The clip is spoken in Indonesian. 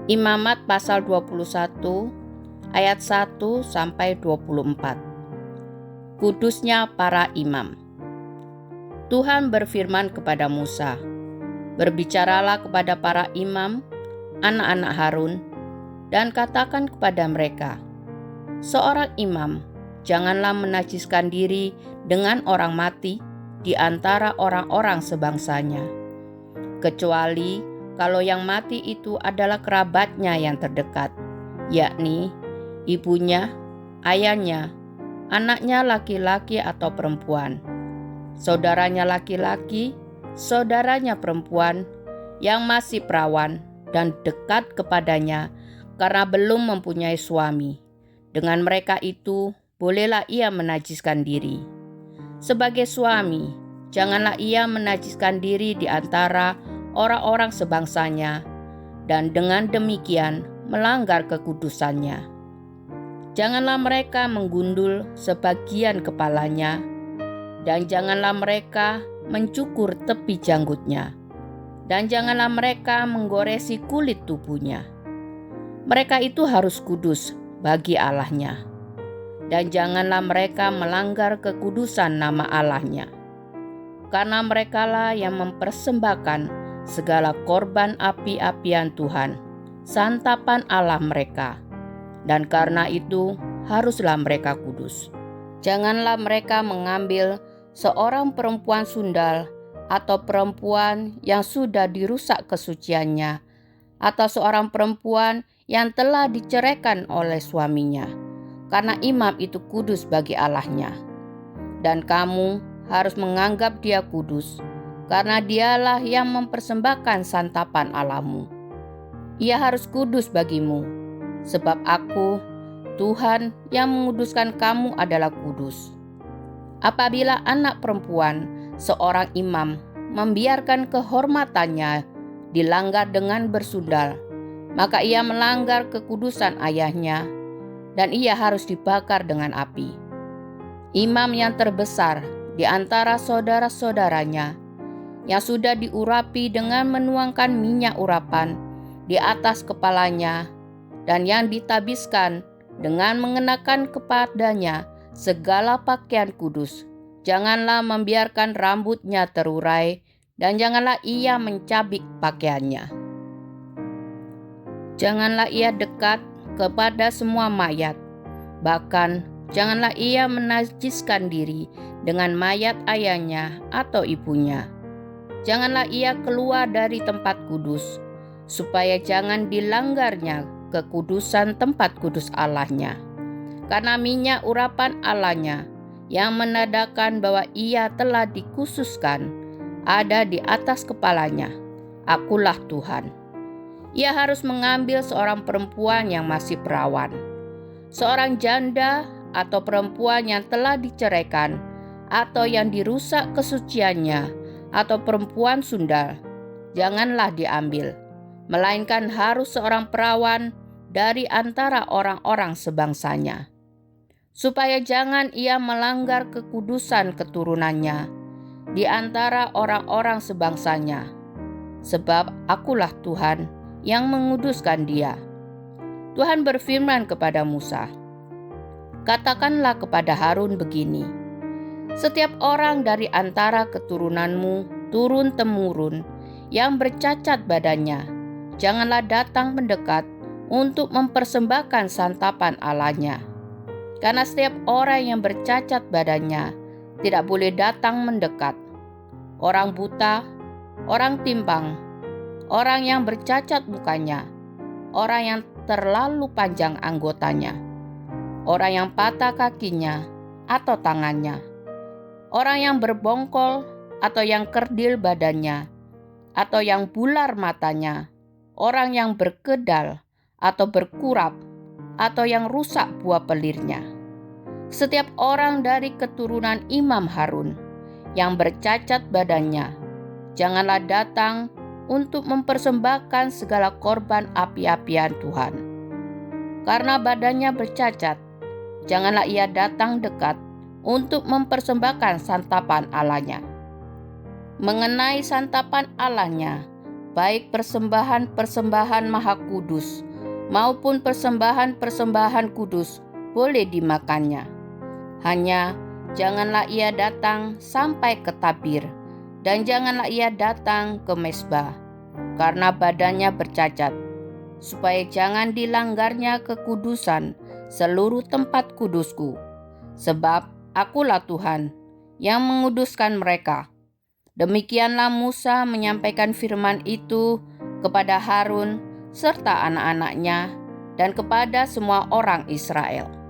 Imamat pasal 21 ayat 1 sampai 24. Kudusnya para imam. Tuhan berfirman kepada Musa, "Berbicaralah kepada para imam, anak-anak Harun, dan katakan kepada mereka, seorang imam janganlah menajiskan diri dengan orang mati di antara orang-orang sebangsanya, kecuali kalau yang mati itu adalah kerabatnya yang terdekat, yakni ibunya, ayahnya, anaknya laki-laki atau perempuan, saudaranya laki-laki, saudaranya perempuan yang masih perawan dan dekat kepadanya karena belum mempunyai suami. Dengan mereka itu bolehlah ia menajiskan diri. Sebagai suami, janganlah ia menajiskan diri di antara orang-orang sebangsanya, dan dengan demikian melanggar kekudusannya. Janganlah mereka menggundul sebagian kepalanya, dan janganlah mereka mencukur tepi janggutnya, dan janganlah mereka menggoresi kulit tubuhnya. Mereka itu harus kudus bagi Allahnya, dan janganlah mereka melanggar kekudusan nama Allahnya, karena merekalah yang mempersembahkan segala korban api-apian Tuhan, santapan Allah mereka, dan karena itu haruslah mereka kudus. Janganlah mereka mengambil seorang perempuan sundal atau perempuan yang sudah dirusak kesuciannya, atau seorang perempuan yang telah diceraikan oleh suaminya, karena imam itu kudus bagi Allahnya. Dan kamu harus menganggap dia kudus, karena dialah yang mempersembahkan santapan Allahmu. Ia harus kudus bagimu, sebab Aku, Tuhan, yang menguduskan kamu adalah kudus. Apabila anak perempuan seorang imam membiarkan kehormatannya dilanggar dengan bersundal, maka ia melanggar kekudusan ayahnya, dan ia harus dibakar dengan api. Imam yang terbesar di antara saudara-saudaranya, yang sudah diurapi dengan menuangkan minyak urapan di atas kepalanya, dan yang ditabiskan dengan mengenakan kepadanya segala pakaian kudus, janganlah membiarkan rambutnya terurai, dan janganlah ia mencabik pakaiannya. Janganlah ia dekat kepada semua mayat, bahkan janganlah ia menajiskan diri dengan mayat ayahnya atau ibunya. Janganlah ia keluar dari tempat kudus, supaya jangan dilanggarnya kekudusan tempat kudus Allahnya. Karena minyak urapan Allahnya yang menandakan bahwa ia telah dikhususkan ada di atas kepalanya. Akulah Tuhan. Ia harus mengambil seorang perempuan yang masih perawan, seorang janda atau perempuan yang telah diceraikan atau yang dirusak kesuciannya, atau perempuan sundal, janganlah diambil, melainkan harus seorang perawan dari antara orang-orang sebangsanya, supaya jangan ia melanggar kekudusan keturunannya di antara orang-orang sebangsanya, sebab Akulah Tuhan yang menguduskan dia. Tuhan berfirman kepada Musa, "Katakanlah kepada Harun begini, setiap orang dari antara keturunanmu turun-temurun yang bercacat badannya, janganlah datang mendekat untuk mempersembahkan santapan Allahnya. Karena setiap orang yang bercacat badannya tidak boleh datang mendekat. Orang buta, orang timpang, orang yang bercacat mukanya, orang yang terlalu panjang anggotanya, orang yang patah kakinya atau tangannya, orang yang berbongkol atau yang kerdil badannya, atau yang bular matanya, orang yang berkedal atau berkurap, atau yang rusak buah pelirnya. Setiap orang dari keturunan Imam Harun yang bercacat badannya, janganlah datang untuk mempersembahkan segala korban api-apian Tuhan. Karena badannya bercacat, janganlah ia datang dekat untuk mempersembahkan santapan Allahnya. Mengenai santapan Allahnya, baik persembahan-persembahan maha kudus maupun persembahan-persembahan kudus boleh dimakannya. Hanya janganlah ia datang sampai ke tabir, dan janganlah ia datang ke mezbah, karena badannya bercacat, supaya jangan dilanggarnya kekudusan seluruh tempat kudusku. Sebab akulah Tuhan yang menguduskan mereka. Demikianlah Musa menyampaikan firman itu kepada Harun serta anak-anaknya dan kepada semua orang Israel.